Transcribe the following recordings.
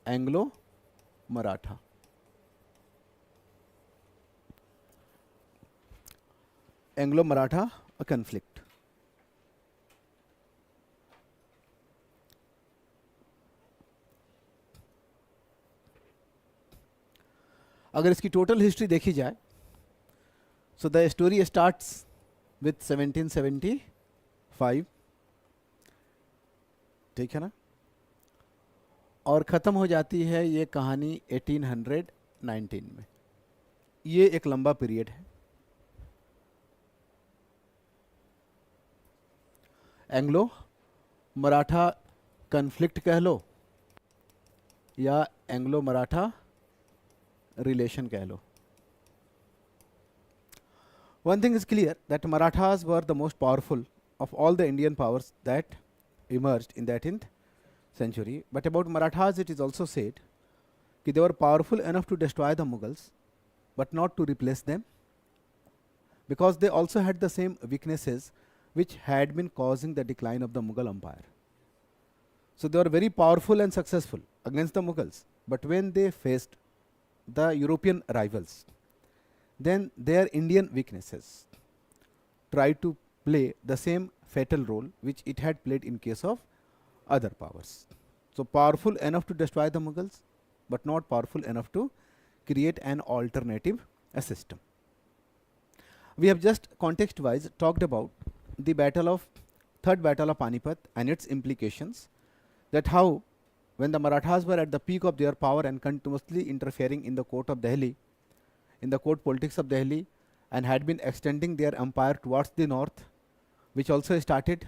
Anglo Maratha. Anglo Maratha conflict. अगर इसकी total history देखी जाए, so the story starts with 1775, ठीक है ना, और ख़त्म हो जाती है ये कहानी 1819 में. ये एक लंबा पीरियड है. एंग्लो मराठा कन्फ्लिक्ट कह लो या एंग्लो मराठा रिलेशन कह लो. One thing is clear, that Marathas were the most powerful of all the Indian powers that emerged in the 18th century. But about Marathas, it is also said that they were powerful enough to destroy the Mughals, but not to replace them, because they also had the same weaknesses which had been causing the decline of the Mughal Empire. So they were very powerful and successful against the Mughals, but when they faced the European rivals, then their Indian weaknesses tried to play the same fatal role which it had played in case of other powers. So powerful enough to destroy the Mughals, but not powerful enough to create an alternative system. We have just context wise talked about the third battle of Panipat and its implications, that how when the Marathas were at the peak of their power and continuously interfering in the court of Delhi, in the court politics of Delhi, and had been extending their empire towards the north, which also started,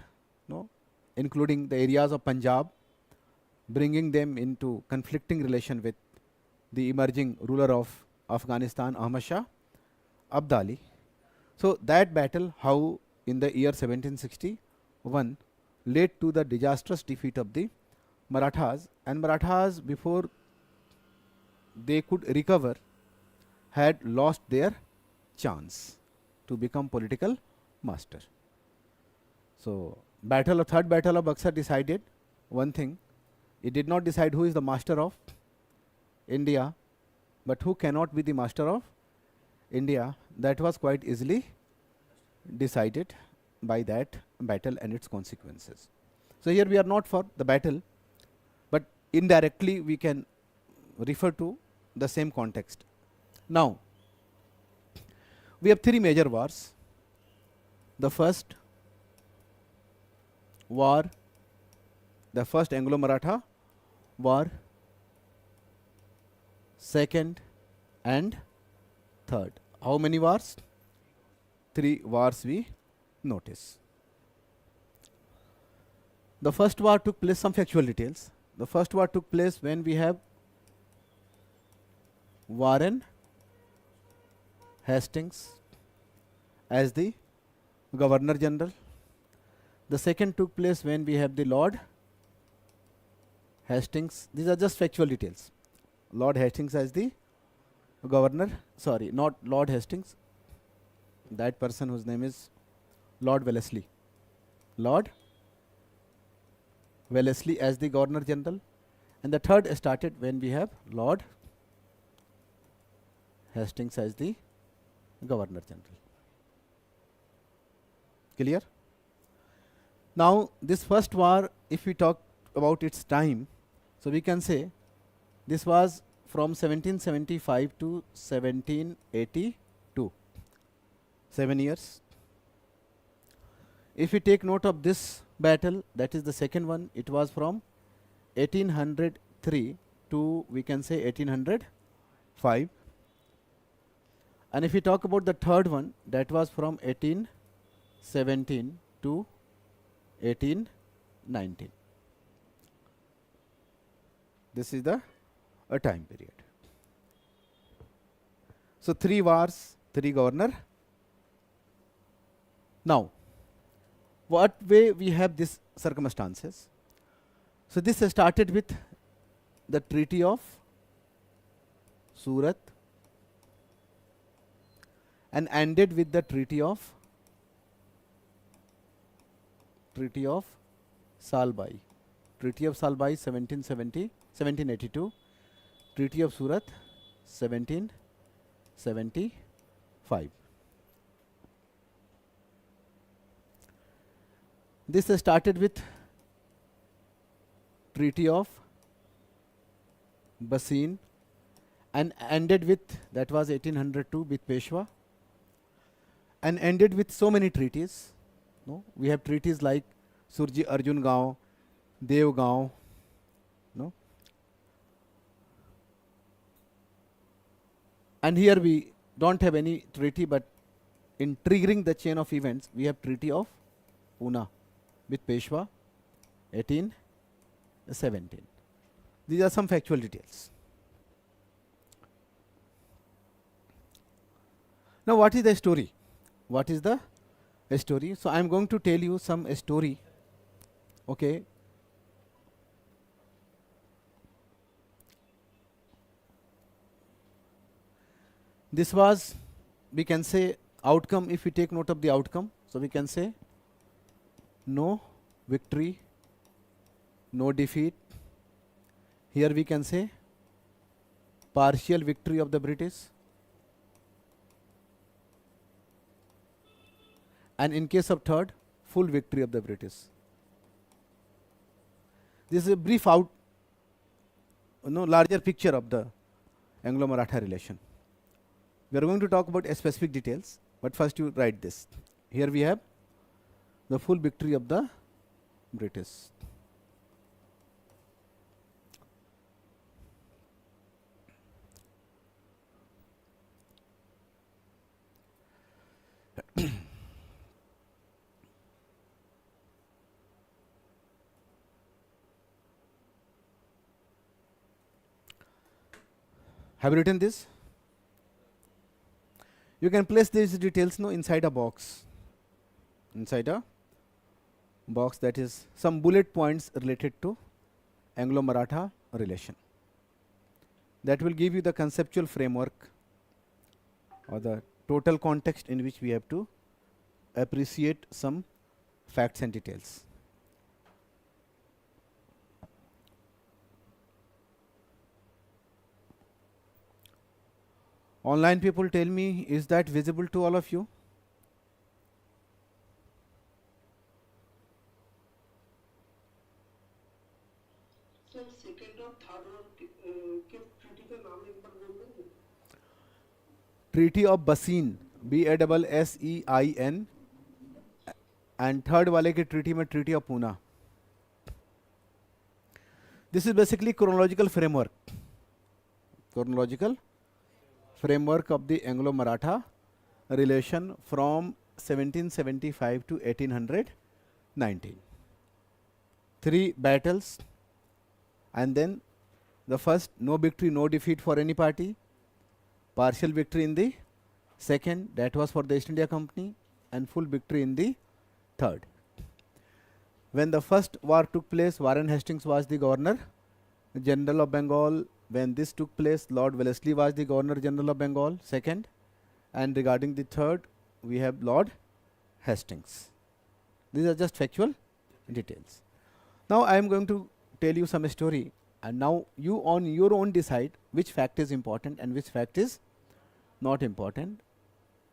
including the areas of Punjab, bringing them into conflicting relation with the emerging ruler of Afghanistan, Ahmad Shah Abdali. So that battle, how in the year 1761 led to the disastrous defeat of the Marathas, and Marathas, before they could recover, had lost their chance to become political master. So third battle of Buxar decided one thing. It did not decide who is the master of India, but who cannot be the master of India. That was quite easily decided by that battle and its consequences. So here we are not for the battle, but indirectly we can refer to the same context. Now, we have three major wars. The first war, the first Anglo-Maratha war, second and third. How many wars? 3 wars we notice. The first war took place, some factual details. The first war took place when we have Warren Hastings as the Governor General. The second took place when we have the Lord Hastings. These are just factual details. Lord Hastings as the Governor, sorry, not Lord Hastings, that person whose name is Lord Wellesley. Lord Wellesley as the Governor General. And the third started when we have Lord Hastings as the Governor General. Clear? Now this first war, if we talk about its time, so we can say this was from 1775 to 1782, 7 years. If we take note of this battle, that is the second one, it was from 1803 to, we can say, 1805. And if we talk about the third one, that was from 1817 to 1819. This is the time period. So 3 wars, 3 governor. Now, what way we have these circumstances? So this started with the Treaty of Surat and ended with the Treaty of Salbai. Treaty of Salbai 1782, Treaty of Surat, 1775. This started with Treaty of Bassein and ended with, that was 1802 with Peshwa, and ended with so many treaties. No, we have treaties like Surji Arjun Gaon, Dev Gaon, no. And here we don't have any treaty, but in triggering the chain of events, we have Treaty of Pune with Peshwa, 1817. These are some factual details. Now, what is the story? What is the story? So, I am going to tell you some story. Okay. This was, we can say, outcome. If we take note of the outcome, so we can say no victory, no defeat. Here we can say partial victory of the British. And in case of third, full victory of the British. This is a brief larger picture of the Anglo-Maratha relation. We are going to talk about specific details, but first you write this. Here we have the full victory of the British. Have you written this? You can place these details inside a box. Inside a box, that is some bullet points related to Anglo-Maratha relation. That will give you the conceptual framework or the total context in which we have to appreciate some facts and details. Online people, tell me, is that visible to all of you? Sir second और third one के treaty का नाम एक बार बोल देंगे? Treaty of Bassein, BASSEIN, and third वाले के treaty में Treaty of Pune. This is basically chronological framework. Chronological framework of the Anglo-Maratha relation from 1775 to 1819. 3 battles, and then the first, no victory, no defeat for any party. Partial victory in the second, that was for the East India Company, and full victory in the third. When the first war took place, Warren Hastings was the Governor General of Bengal. When this took place, Lord Wellesley was the Governor General of Bengal, second. And regarding the third, we have Lord Hastings. These are just factual details. Now I am going to tell you some story, and now you on your own decide which fact is important and which fact is not important.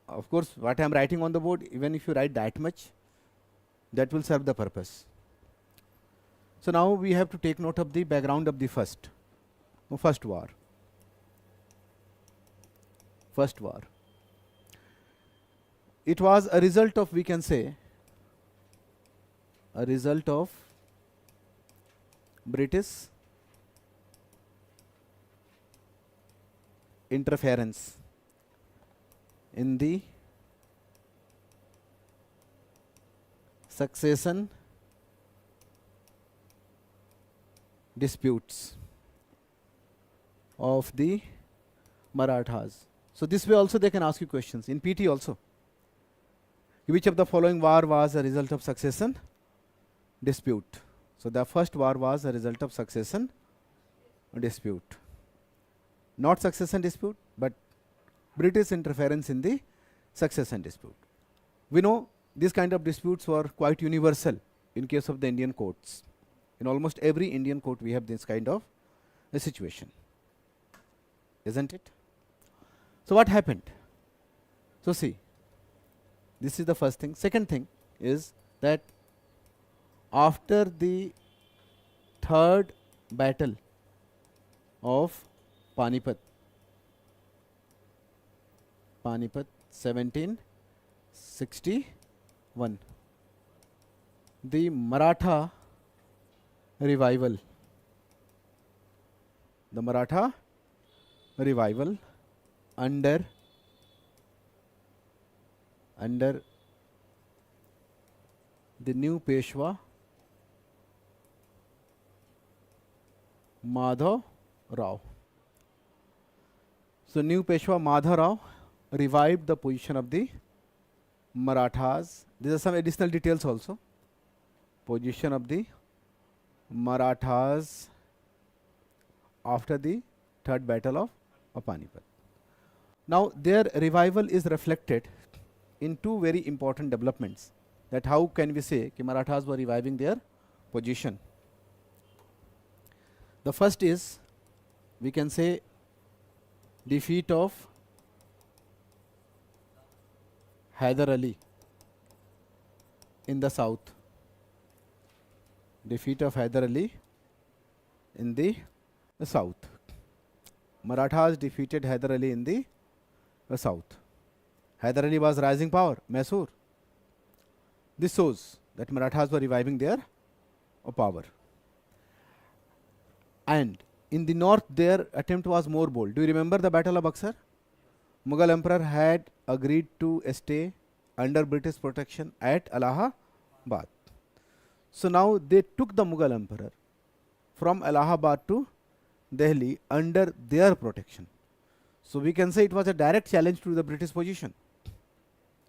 Of course, what I am writing on the board, even if you write that much, that will serve the purpose. So now we have to take note of the background of the first war. First war. It was a result of, we can say, a result of British interference in the succession disputes of the Marathas. So this way also they can ask you questions in PT also. Which of the following war was a result of succession dispute? So the first war was a result of succession dispute. Not succession dispute, but British interference in the succession dispute. We know these kind of disputes were quite universal in case of the Indian courts. In almost every Indian court we have this kind of a situation. isn't it? So what happened? So see, this is the first thing. Second thing is that after the third battle of Panipat, 1761, the Maratha revival, under the new Peshwa Madhav Rao. So new Peshwa Madhav Rao revived the position of the Marathas. These are some additional details also. Position of the Marathas after the third battle of Panipat. Now their revival is reflected in two very important developments. That how can we say कि Marathas were reviving their position? The first is, we can say, defeat of Hyder Ali in the south. Defeat of Hyder Ali in the south. Marathas defeated Hyder Ali in the south. Hyder Ali was rising power, Mysore. This shows that Marathas were reviving their power. And in the north, their attempt was more bold. Do you remember the Battle of Buxar? Mughal Emperor had agreed to stay under British protection at Allahabad. So now they took the Mughal Emperor from Allahabad to Delhi under their protection. So we can say it was a direct challenge to the British position.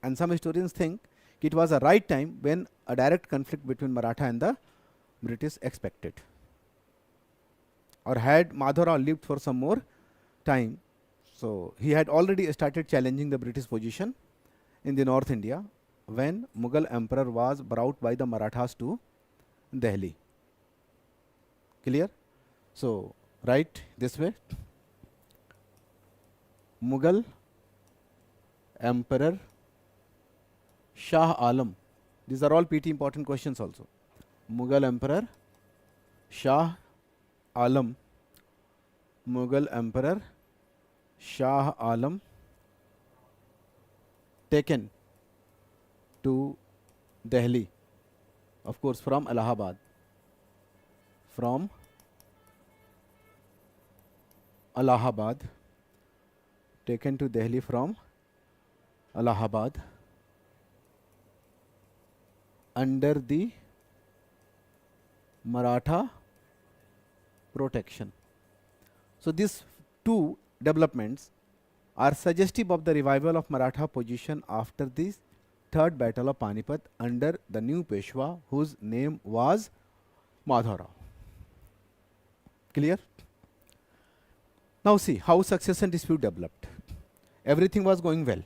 And some historians think it was a right time when a direct conflict between Maratha and the British expected. Or had Madhav Rao lived for some more time, so he had already started challenging the British position in the North India when Mughal Emperor was brought by the Marathas to Delhi. Clear? So write this way: Mughal Emperor Shah Alam. These are all pretty important questions also. Mughal Emperor Shah Alam. Mughal Emperor Shah Alam taken to Delhi, of course from Allahabad. From Allahabad, taken to Delhi from Allahabad under the Maratha protection. So these two developments are suggestive of the revival of Maratha position after the third battle of Panipat under the new Peshwa, whose name was Madhav Rao. Clear? Now see how succession dispute developed. Everything was going well.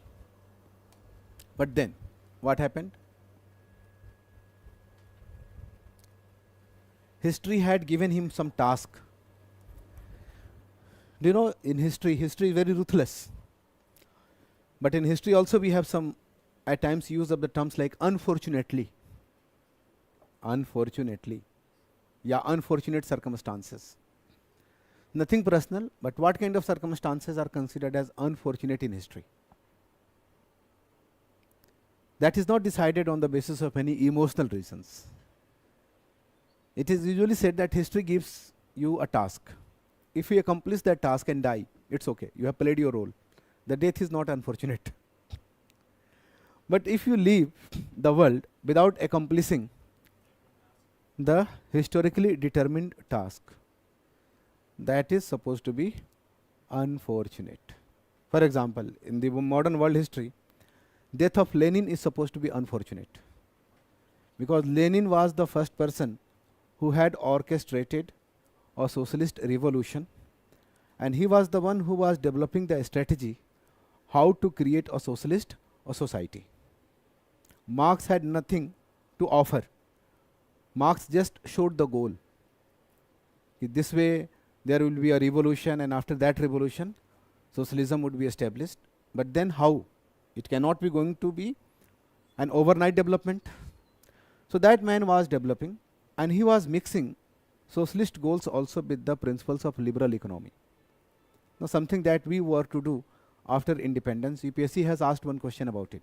But then what happened? History had given him some task. Do you know, in history is very ruthless. But in history also we have some, at times, use of the terms like unfortunately. Unfortunately. Yeah, unfortunate circumstances. Nothing personal, but what kind of circumstances are considered as unfortunate in history? That is not decided on the basis of any emotional reasons. It is usually said that history gives you a task. If you accomplish that task and die, it's okay. You have played your role. The death is not unfortunate. But if you leave the world without accomplishing the historically determined task, that is supposed to be unfortunate. For example, in the modern world history, death of Lenin is supposed to be unfortunate, because Lenin was the first person who had orchestrated a socialist revolution, and he was the one who was developing the strategy how to create a socialist society. Marx had nothing to offer. Marx just showed the goal. This way there will be a revolution, and after that revolution socialism would be established. But then how? It cannot be going to be an overnight development. So that man was developing, and he was mixing socialist goals also with the principles of liberal economy. Now something that we were to do after independence. UPSC has asked one question about it.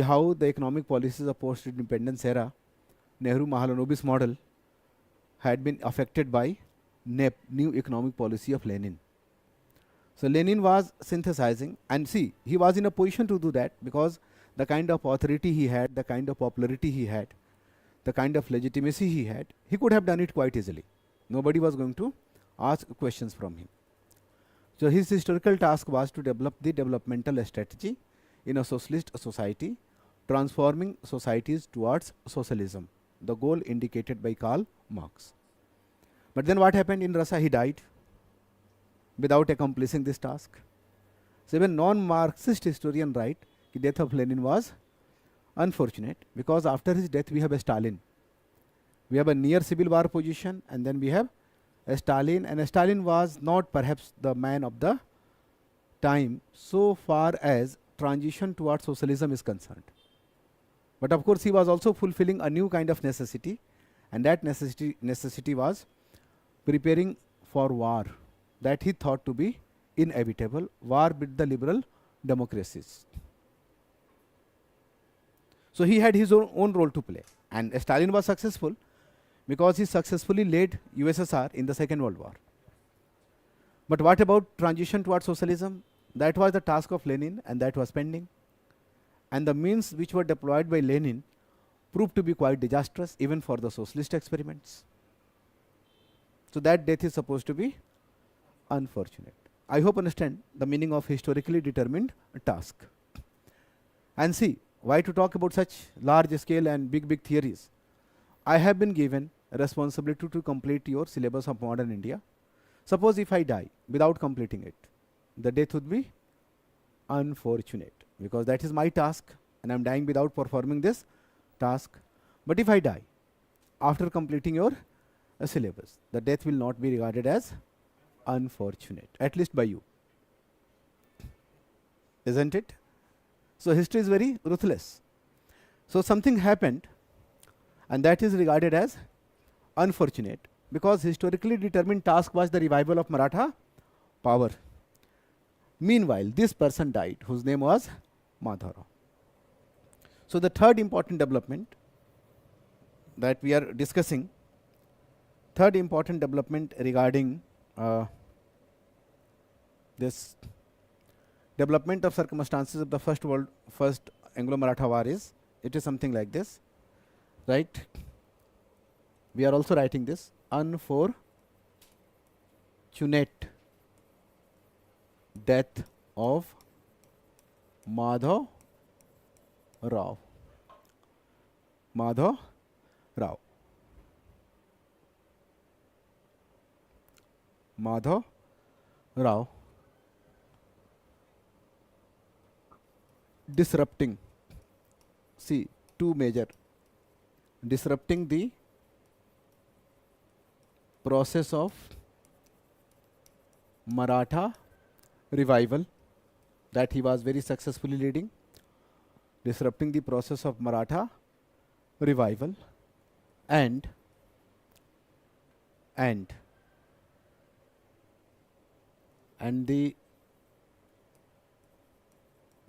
How the economic policies of post-independence era, Nehru-Mahalanobis model, had been affected by NEP, New Economic Policy of Lenin. So Lenin was synthesizing, and see, he was in a position to do that because the kind of authority he had, the kind of popularity he had, the kind of legitimacy he had, he could have done it quite easily. Nobody was going to ask questions from him. So his historical task was to develop the developmental strategy in a socialist society, transforming societies towards socialism, the goal indicated by Karl Marx. But then what happened in Russia? He died without accomplishing this task. So even non-Marxist historian write the death of Lenin was unfortunate, because after his death we have a Stalin. We have a near civil war position, and then we have a Stalin, and Stalin was not perhaps the man of the time so far as transition towards socialism is concerned. But of course he was also fulfilling a new kind of necessity, and that necessity was preparing for war that he thought to be inevitable, war with the liberal democracies. So he had his own role to play, and Stalin was successful because he successfully led USSR in the Second World War. But what about transition towards socialism? That was the task of Lenin, and that was pending. And the means which were deployed by Lenin proved to be quite disastrous even for the socialist experiments. So that death is supposed to be unfortunate. I hope you understand the meaning of historically determined task. And see, why to talk about such large scale and big theories? I have been given a responsibility to complete your syllabus of modern India. Suppose if I die without completing it, the death would be unfortunate, because that is my task and I am dying without performing this task. But if I die after completing your syllabus, the death will not be regarded as unfortunate, at least by you. Isn't it? So history is very ruthless. So something happened, and that is regarded as unfortunate because historically determined task was the revival of Maratha power. Meanwhile, this person died whose name was Madhavrao. So the third important development that we are discussing, third important development regarding this development of circumstances of the first Anglo-Maratha war is, it is something like this, right? We are also writing this: unfortunate death of Madhavrao. Madhavrao. Disrupting, see, two major, disrupting the process of Maratha revival that he was very successfully leading, disrupting the process of Maratha revival, and the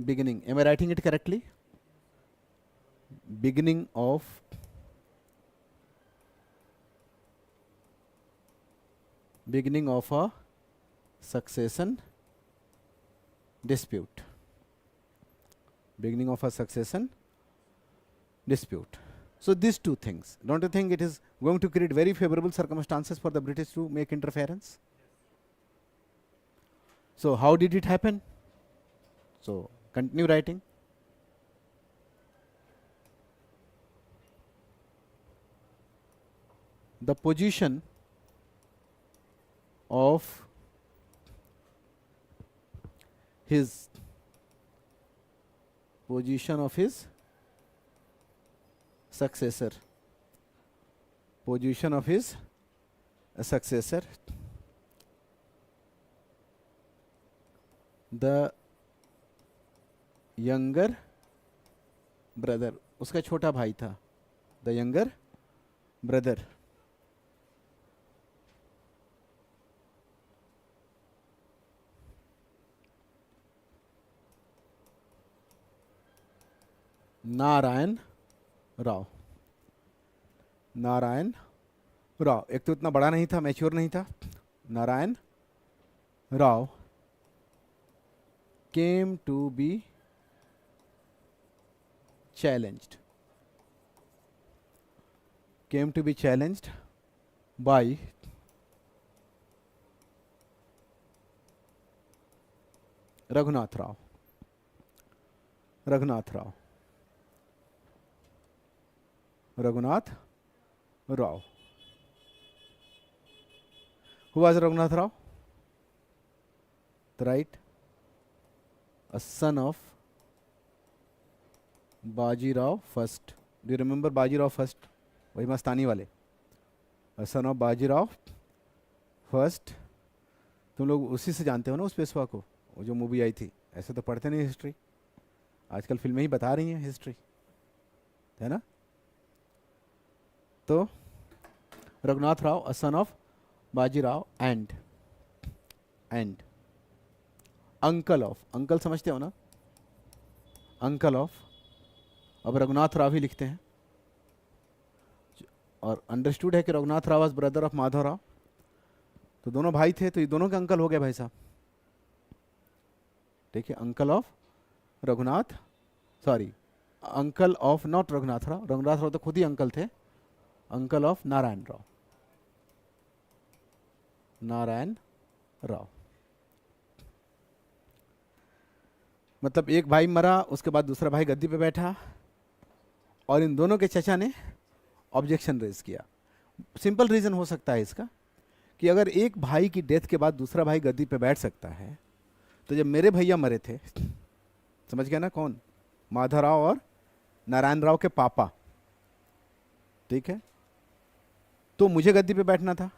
beginning, am I writing it correctly? Beginning of a succession dispute. Beginning of a succession dispute. So these two things, don't you think it is going to create very favorable circumstances for the British to make interference? So how did it happen? So continue writing. The position of his successor, the younger brother, उसका छोटा भाई था, the younger brother. Narayan Rao, Narayan Rao, एक तो इतना बड़ा नहीं था, मैच्योर नहीं था। Narayan Rao came to be challenged, came to be challenged by Raghunath Rao, Raghunath Rao, Raghunath Rao. Who was Raghunath Rao? Right, a son of Bajirao first. Do you remember Bajirao first? वही मस्तानी वाले, a son of Bajirao first. तुम लोग उसी से जानते हो ना उस पेशवा को, वो जो मूवी आई थी। ऐसे तो पढ़ते नहीं हिस्ट्री, आजकल फिल्में ही बता रही हैं हिस्ट्री, है ना। तो Raghunath Rao, a son of Bajirao and uncle of, uncle समझते हो ना, अंकल ऑफ, अब रघुनाथ राव ही लिखते हैं। और अंडरस्टूड है कि Raghunath Rao was brother of Madhav Rao, तो दोनों भाई थे, तो ये दोनों के अंकल हो गए भाई साहब। देखिए, uncle of Raghunath, sorry uncle of not Raghunath Rao, Raghunath Rao तो खुद ही अंकल थे, अंकल ऑफ नारायण राव, नारायण राव। मतलब एक भाई मरा, उसके बाद दूसरा भाई गद्दी पे बैठा, और इन दोनों के चचा ने ऑब्जेक्शन रेज किया। सिंपल रीजन हो सकता है इसका कि अगर एक भाई की डेथ के बाद दूसरा भाई गद्दी पे बैठ सकता है, तो जब मेरे भैया मरे थे, समझ गया ना कौन, माधवराव और नारायण राव के पापा, ठीक है, तो मुझे गद्दी पे बैठना था,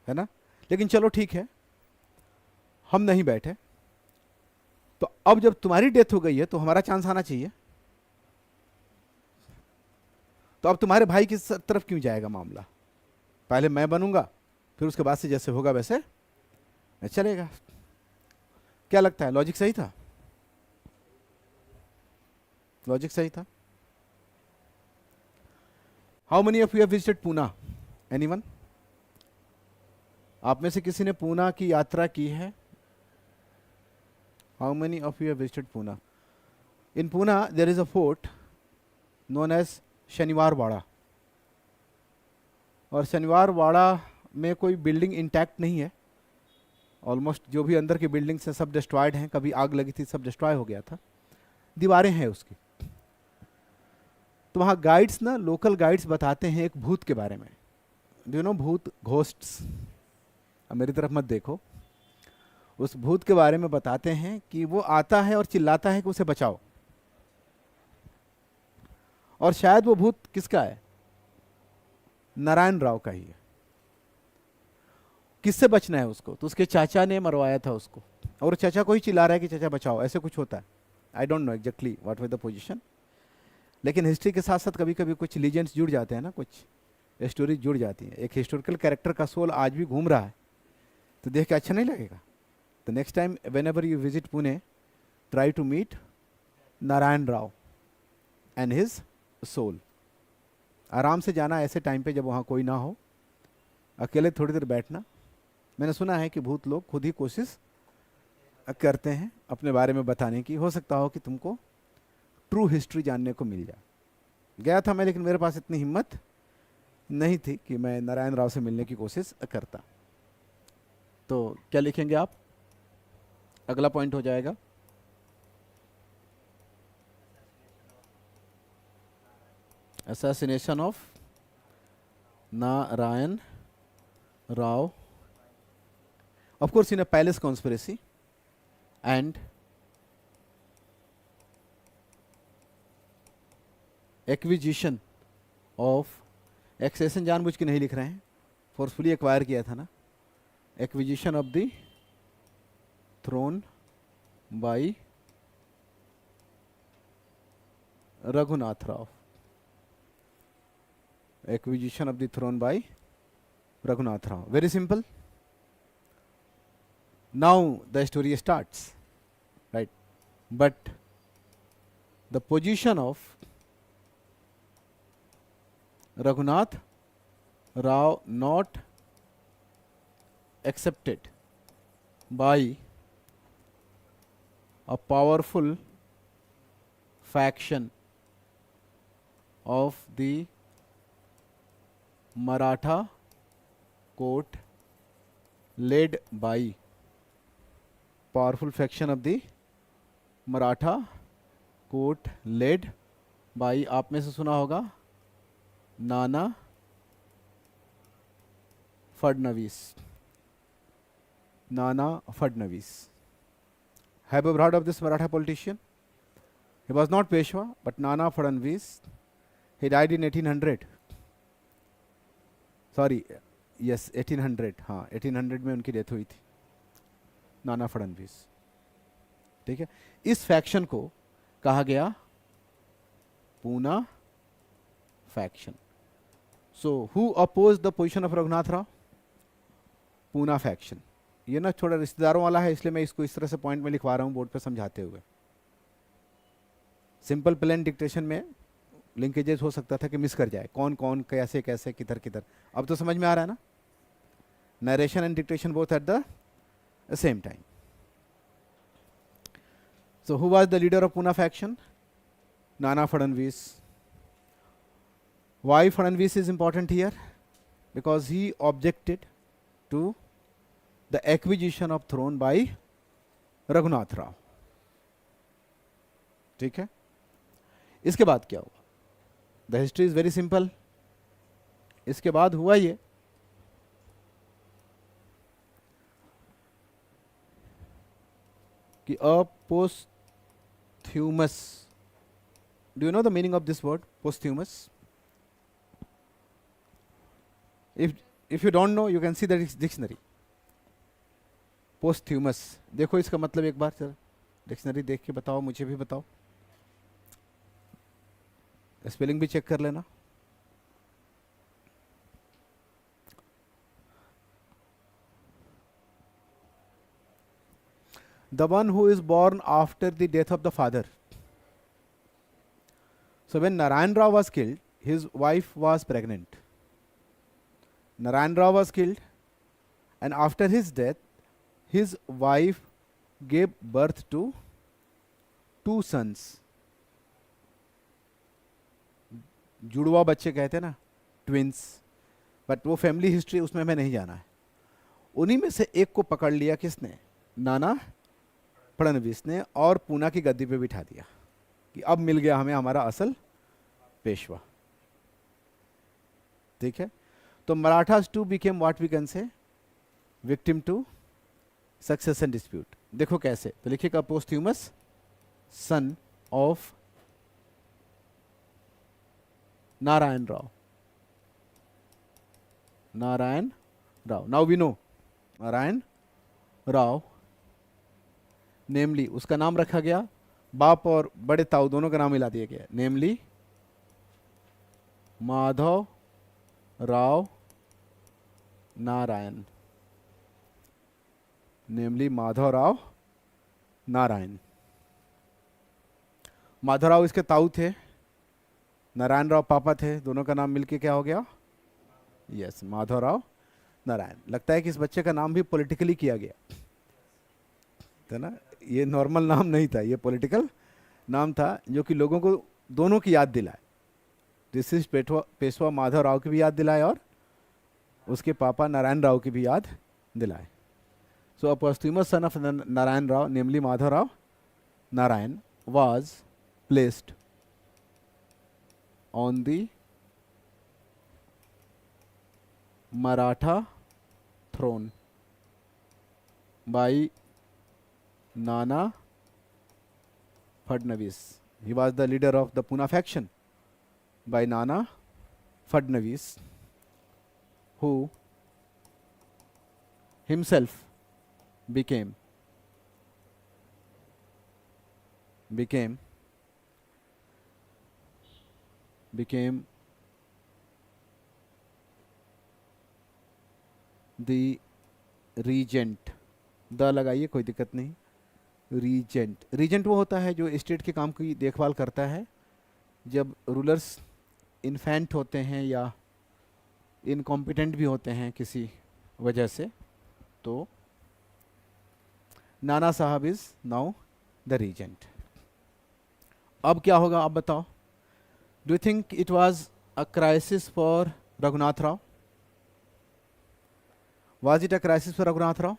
है ना। लेकिन चलो ठीक है, हम नहीं बैठे, तो अब जब तुम्हारी डेथ हो गई है तो हमारा चांस आना चाहिए। तो अब तुम्हारे भाई की तरफ क्यों जाएगा मामला, पहले मैं बनूंगा, फिर उसके बाद से जैसे होगा वैसे चलेगा। क्या लगता है, लॉजिक सही था, लॉजिक सही था। How many of you have visited Poona, anyone? आप में से किसी ने पूना की यात्रा की है? How many of you have visited Poona? In Poona there is a fort known as Shaniwar Wada, और शनिवार वाड़ा में कोई बिल्डिंग इंटैक्ट नहीं है, ऑलमोस्ट जो भी अंदर की बिल्डिंग्स हैं सब डिस्ट्रॉयड हैं, कभी आग लगी थी सब डिस्ट्रॉय हो गया था, दीवारें हैं उसकी। तो वहाँ गाइड्स ना, लोकल गाइड्स बताते हैं एक भूत के बारे में। डू यू नो भूत, घोस्ट्स? अब मेरी तरफ मत देखो, उस भूत के बारे में बताते हैं कि वो आता है और चिल्लाता है कि उसे बचाओ, और शायद वो भूत किसका है, नारायण राव का ही है। किससे बचना है उसको, तो उसके चाचा ने मरवाया था उसको, और चाचा को ही चिल्ला रहा है कि चाचा बचाओ, ऐसे कुछ होता है। I don't know exactly what was the position, लेकिन हिस्ट्री के साथ साथ कभी कभी कुछ लीजेंड्स जुड़ जाते हैं ना, कुछ स्टोरीज जुड़ जाती हैं। एक हिस्टोरिकल कैरेक्टर का सोल आज भी घूम रहा है, तो देख के अच्छा नहीं लगेगा। तो next time whenever you visit Pune, try to meet Narayan Rao and his soul. आराम से जाना ऐसे टाइम पे जब वहाँ कोई ना हो, अकेले थोड़ी देर बैठना। मैंने सुना है कि भूत लोग खुद ही कोशिश करते हैं अपने बारे में बताने की, हो सकता हो कि तुमको ट्रू हिस्ट्री जानने को मिल जाए। गया था मैं, लेकिन मेरे पास इतनी हिम्मत नहीं थी कि मैं नारायण राव से मिलने की कोशिश करता। तो क्या लिखेंगे आप? अगला पॉइंट हो जाएगा assassination of Narayan Rao, of course in a palace conspiracy, and acquisition of, accession जानबूझ के नहीं लिख रहे हैं, फोर्सफुली एक्वायर किया था ना, acquisition of the throne by Raghunath Rao. Acquisition of the throne by Raghunath Rao. Very simple. Now the story starts, right? But the position of Raghunath Rao not accepted by a powerful faction of the Maratha court led by powerful faction of the Maratha court led by, आप में से सुना होगा, Nana Phadnavis. Nana Fadnavis. Have you heard of this Maratha politician? He was not Peshwa, but Nana Fadnavis. He died in 1800. Sorry, yes, 1800. हाँ, 1800 में उनकी death हुई थी, नाना फडणवीस. ठीक है, इस फैक्शन को कहा गया Poona faction. So who oppose the position of Raghunath Rao? Poona faction. ये ना थोड़ा रिश्तेदारों वाला है, इसलिए मैं इसको इस तरह से पॉइंट में लिखवा रहा हूँ बोर्ड पे समझाते हुए. सिंपल प्लेन डिक्टेशन में लिंकेजेस हो सकता था कि मिस कर जाए, कौन कौन कैसे कैसे किधर किधर. अब तो समझ में आ रहा है ना, narration and dictation both at the same time. So who was the leader of Poona faction? Nana Phadnavis. Why Fadnavis is important here? Because he objected to the acquisition of throne by Raghunath Rao. ठीक है, इसके बाद क्या हुआ? The history is very simple. इसके बाद हुआ ये कि posthumous. Do you know the meaning of this word posthumous? If you don't know, you can see that it's dictionary. Posthumous. देखो इसका मतलब एक बार चल डिक्शनरी देख के बताओ, मुझे भी बताओ. स्पेलिंग भी चेक कर लेना. The one who is born after the death of the father. So when Narayan Rao was killed, his wife was pregnant. Narayan Rao was killed, and after his death, his wife gave birth to two sons. जुड़वा बच्चे कहते हैं ना, twins. But वो family history उसमें हमें नहीं जाना है. उन्हीं में से एक को पकड़ लिया किसने? नाना फडणवीस ने, और पूना की गद्दी पे बिठा दिया कि अब मिल गया हमें हमारा असल पेशवा. ठीक है, तो Marathas to became what we can say victim to succession dispute. देखो कैसे, तो लिखिएगा posthumous son of Narayan Rao. Narayan Rao. Now we know Narayan Rao, namely उसका नाम रखा गया, बाप और बड़े ताऊ दोनों का नाम मिला दिया गया, नेमली माधव राव नारायण. नेमली माधव राव नारायण. माधव राव इसके ताऊ थे, नारायण राव पापा थे, दोनों का नाम मिलके क्या हो गया? यस, माधव राव नारायण. लगता है कि इस बच्चे का नाम भी पॉलिटिकली किया गया था ना, ये नॉर्मल नाम नहीं था, ये पॉलिटिकल नाम था जो कि लोगों को दोनों की याद दिलाए. दिस इज पेशवा माधव राव की भी याद दिलाए और उसके पापा नारायण राव की भी याद दिलाए. So a posthumous son of Narayan Rao, namely Madhav Rao Narayan, was placed on the Maratha throne by Nana Fadnavis. He was the leader of the Puna faction by Nana Fadnavis, who himself became became the regent, the लगाइए कोई दिक्कत नहीं, reagent वो होता है जो state के काम की देखभाल करता है जब रूलर्स इन्फेंट होते हैं या इनकॉम्पिटेंट भी होते हैं किसी वजह से, तो नाना साहब इज नाउ द रीजेंट। अब क्या होगा आप बताओ, do you think it was a crisis for Raghunath Rao? Was it a crisis for Raghunath Rao?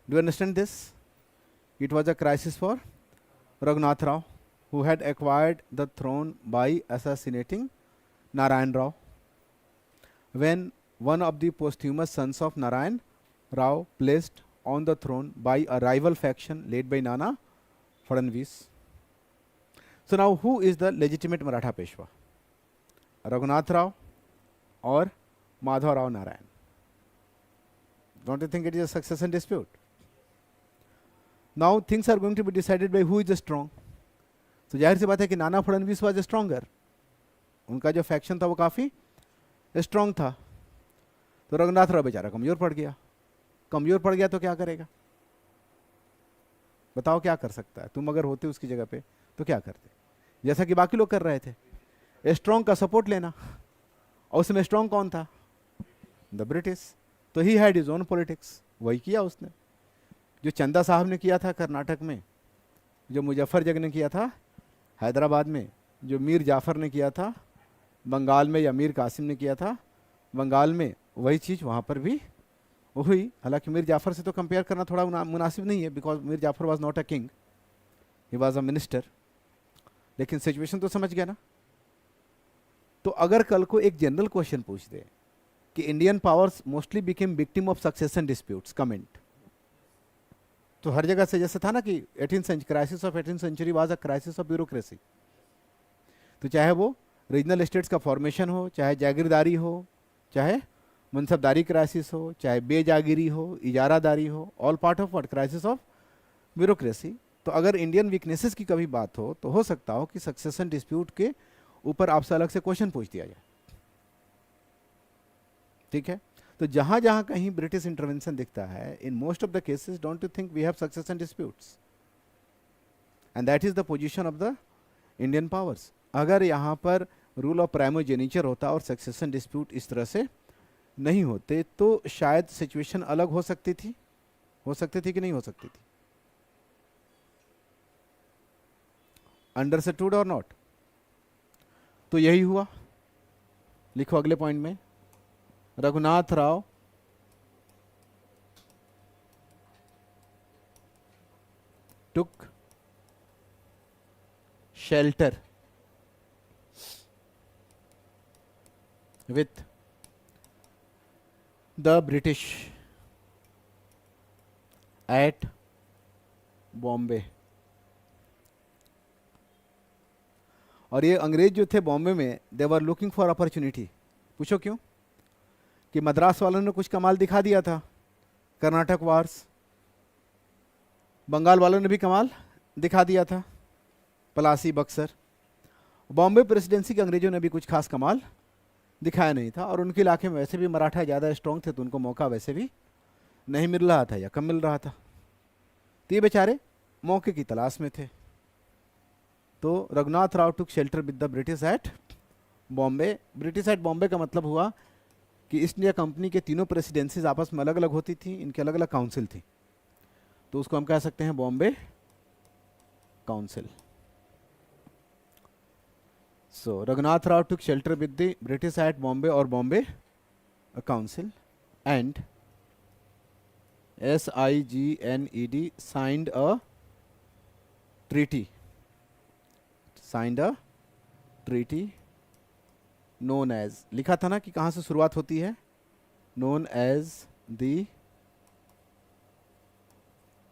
Do you understand this? It was a crisis for Raghunath Rao, who had acquired the throne by assassinating Narayan Rao. When one of the posthumous sons of Narayan Rao placed on the throne by a rival faction led by Nana Fadnavis. So now who is the legitimate Maratha Peshwa? Raghunath Rao or Madhav Rao Narayan? Don't you think it is a succession dispute? Now things are going to be decided by who is strong. तो जाहिर सी बात है कि Nana Phadnavis was stronger, उनका जो faction था वो काफ़ी स्ट्रांग था। तो रघुनाथ राव बेचारा कमज़ोर पड़ गया, कमज़ोर पड़ गया तो क्या करेगा? बताओ क्या कर सकता है? तुम अगर होते उसकी जगह पे तो क्या करते? जैसा कि बाकी लोग कर रहे थे, स्ट्रॉन्ग का सपोर्ट लेना, और उसमें स्ट्रॉन्ग कौन था? The British. तो he had his own politics, वही किया उसने जो चंदा साहब ने किया था कर्नाटक में, जो मुजफ्फर जग ने किया था हैदराबाद में, जो मीर जाफ़र ने किया था बंगाल में, या मीर कासिम ने किया था बंगाल में, वही चीज़ वहाँ पर भी हुई। हालांकि मीर जाफ़र से तो कंपेयर करना थोड़ा मुनासिब नहीं है, because Mir Jafar was not a king, he was a minister. लेकिन सिचुएशन तो समझ गया ना? तो अगर कल को एक जनरल क्वेश्चन पूछ दे कि Indian powers mostly became victim of succession disputes, comment, तो हर जगह से जैसे था ना कि 18th century, crisis of 18th century was a crisis of bureaucracy. तो चाहे वो रीजनल स्टेट्स का फॉर्मेशन हो, चाहे जागीरदारी हो, चाहे मनसबदारी क्राइसिस हो, चाहे बेजागिरी हो, इजारादारी हो, all part of what? Crisis of bureaucracy. तो अगर इंडियन वीकनेसेस की कभी बात हो तो हो सकता हो कि सक्सेशन डिस्प्यूट के ऊपर आपसे अलग से क्वेश्चन पूछ दिया जाए। ठीक है, तो जहां जहां कहीं ब्रिटिश इंटरवेंशन दिखता है, in most of the cases don't you think we have succession disputes, and that is the position of the Indian powers. अगर यहाँ पर रूल ऑफ प्राइमोजेनिचर होता और सक्सेशन डिस्प्यूट इस तरह से नहीं होते तो शायद सिचुएशन अलग हो सकती थी। हो सकती थी कि नहीं हो सकती थी? अंडरस्टूड और नॉट? तो यही हुआ। लिखो अगले पॉइंट में, Raghunath Rao took shelter with the British at Bombay. और ये अंग्रेज जो थे बॉम्बे में, they were looking for opportunity. पूछो क्यों? कि मद्रास वालों ने कुछ कमाल दिखा दिया था, कर्नाटक वार्स, बंगाल वालों ने भी कमाल दिखा दिया था, पलासी, बक्सर। बॉम्बे प्रेसिडेंसी के अंग्रेजों ने भी कुछ खास कमाल दिखाया नहीं था, और उनके इलाके में वैसे भी मराठा ज़्यादा स्ट्रॉन्ग थे, तो उनको मौका वैसे भी नहीं मिल रहा था या कम मिल रहा था। तो ये बेचारे मौके की तलाश में थे। तो Raghunath Rao took shelter with the British at Bombay. British at Bombay का मतलब हुआ कि ईस्ट इंडिया कंपनी के तीनों प्रेसिडेंसीज आपस में अलग अलग होती थी, इनके अलग अलग काउंसिल थी, तो उसको हम कह सकते हैं Bombay council. So Raghunath Rao took shelter with the British at Bombay और Bombay council, and SIGNED signed a treaty known as, लिखा था ना कि कहाँ से शुरुआत होती है, known as the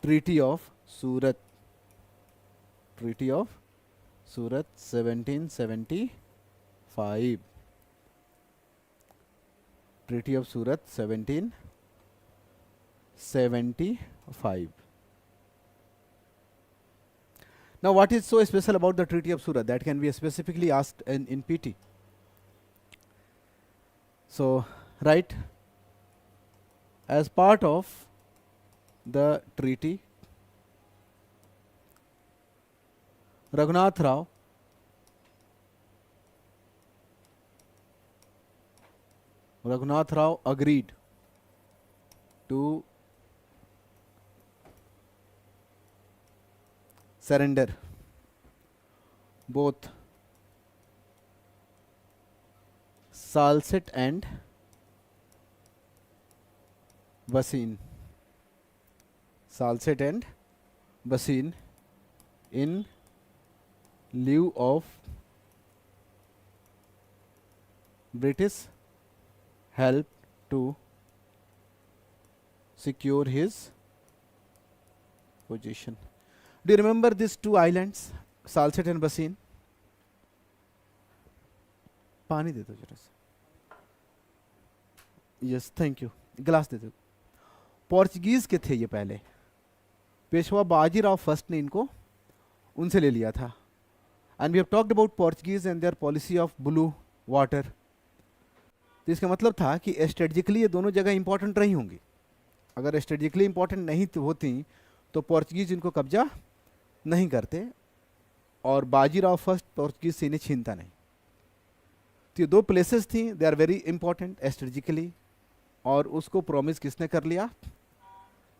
Treaty of Surat 1775। Treaty of Surat 1775। Now, what is so special about the Treaty of Surat that can be specifically asked in PT? So, right, as part of the treaty, Raghunath Rao agreed to surrender both Salsette and Bassein. Salsette and Bassein in lieu of British help to secure his position. Do you remember these two islands, Salsette and Bassein? पानी दे दो जरा सा. Yes, thank you. गिलास दे दो. Portuguese के थे ये पहले. पेशवा बाजीराव फर्स्ट ने इनको उनसे ले लिया था. And we have talked about Portuguese and their policy of blue water. तो इसका मतलब था कि स्ट्रेटजिकली ये दोनों जगह इंपॉर्टेंट रही होंगी. अगर स्ट्रेटजिकली इंपॉर्टेंट नहीं होती तो पोर्चुगीज इनको कब्जा नहीं करते और बाजीराव फर्स्ट पोर्चुगीज से इन्हें छीनता नहीं. तो ये दो प्लेसेस थी, they are very important strategically, और उसको प्रॉमिस किसने कर लिया?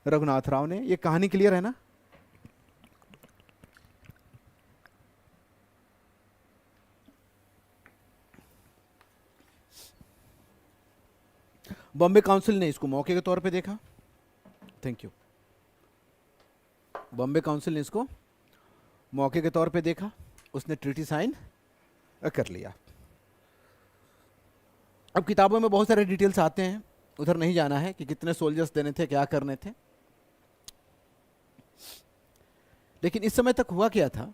रघुनाथ राव ने. ये कहानी क्लियर है ना? बॉम्बे काउंसिल ने इसको मौके के तौर पे देखा. Thank you. बॉम्बे काउंसिल ने इसको मौके के तौर पे देखा, उसने ट्रीटी साइन कर लिया. अब किताबों में बहुत सारे डिटेल्स आते हैं, उधर नहीं जाना है कि कितने सोल्जर्स देने थे, क्या करने थे. लेकिन इस समय तक हुआ क्या था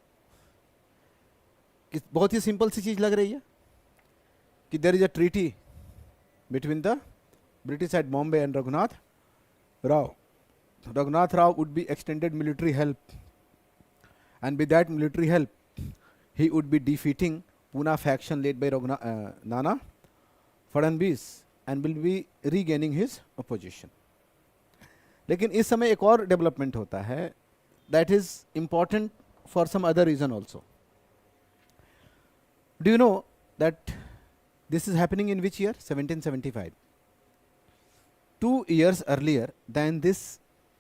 कि बहुत ही सिंपल सी चीज लग रही है कि there is a treaty between the British at Bombay and Raghunath Rao. Raghunath Rao would be extended military help, and with that military help, he would be defeating Pune faction led by Nana Fadnavis and will be regaining his opposition. लेकिन इस समय एक और development होता है that is important for some other reason also. Do you know that this is happening in which year? 1775. 2 years earlier than this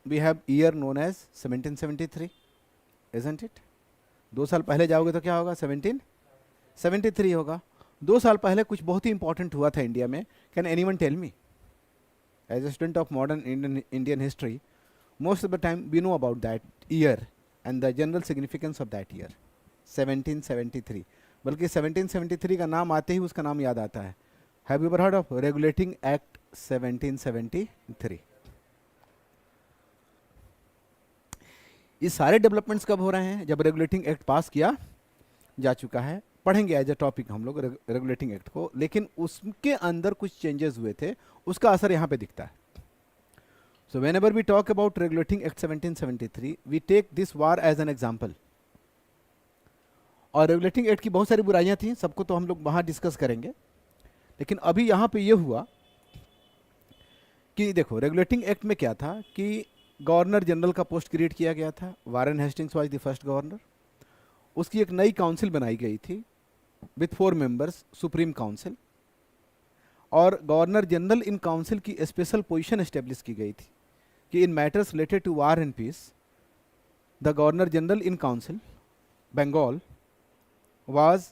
we have year known as 1773, isn't it? 2 साल पहले जाओगे तो क्या होगा? 1773 होगा. 2 साल पहले कुछ बहुत ही इंपॉर्टेंट हुआ था इंडिया में. Can anyone tell me? As a student of modern Indian history, most of the time we know about that year and the general significance of that year, 1773. बल्कि 1773 का नाम आते ही उसका नाम याद आता है. Have you ever heard of Regulating Act 1773? ये सारे डेवलपमेंट्स कब हो रहे हैं? जब रेगुलेटिंग एक्ट पास किया जा चुका है. पढ़ेंगे एज ए टॉपिक हम लोग रेगुलेटिंग एक्ट को, लेकिन उसके अंदर कुछ चेंजेस हुए थे, उसका असर यहाँ पे दिखता है. So whenever we talk about Regulating Act 1773, we take this war as an example. और रेगुलेटिंग एक्ट की बहुत सारी बुराइयां थी, सबको तो हम लोग वहां डिस्कस करेंगे. लेकिन अभी यहाँ पे ये हुआ कि देखो रेगुलेटिंग एक्ट में क्या था कि गवर्नर जनरल का पोस्ट क्रिएट किया गया था. Warren Hastings was the first governor. उसकी एक नई काउंसिल बनाई गई थी विथ 4 मेंबर्स, सुप्रीम काउंसिल. और गवर्नर जनरल इन काउंसिल की स्पेशल पोजीशन एस्टेब्लिश की गई थी कि in matters related to war and peace the governor general in council Bengal was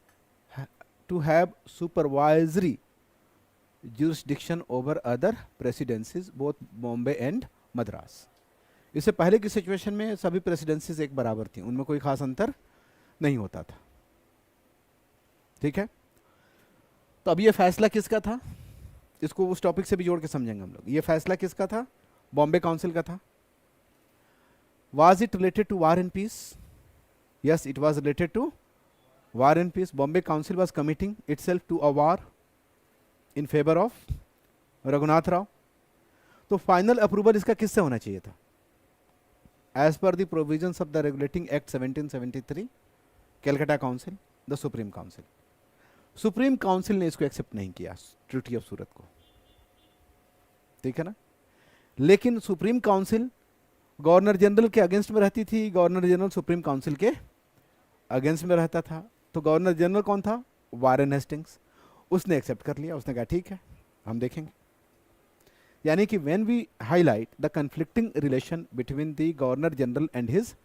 to have supervisory jurisdiction over other presidencies both Bombay and Madras. इससे पहले की situation में सभी प्रेसिडेंसीज एक बराबर थी, उनमें कोई खास अंतर नहीं होता था. ठीक है. तो अब ये फैसला किसका था? इसको उस टॉपिक से भी जोड़ के समझेंगे हम लोग. ये फैसला किसका था? बॉम्बे काउंसिल का था. Was it related to war and peace? Yes, it was related to war and peace. Bombay Council was committing itself to a war in favour of Raghunath Rao. तो फाइनल अप्रूवल इसका किससे होना चाहिए था? as per the provisions of the regulating act 1773 Calcutta Council, the Supreme Council. Supreme council ने इसको accept नहीं किया ट्रीटी ऑफ सूरत को, ठीक है ना। लेकिन सुप्रीम काउंसिल गवर्नर जनरल के अगेंस्ट में रहती थी, गवर्नर जनरल सुप्रीम काउंसिल के अगेंस्ट में रहता था। तो गवर्नर जनरल कौन था? Warren Hastings. उसने एक्सेप्ट कर लिया, उसने कहा ठीक है हम देखेंगे। यानी कि when we highlight the conflicting relation between the governor general and his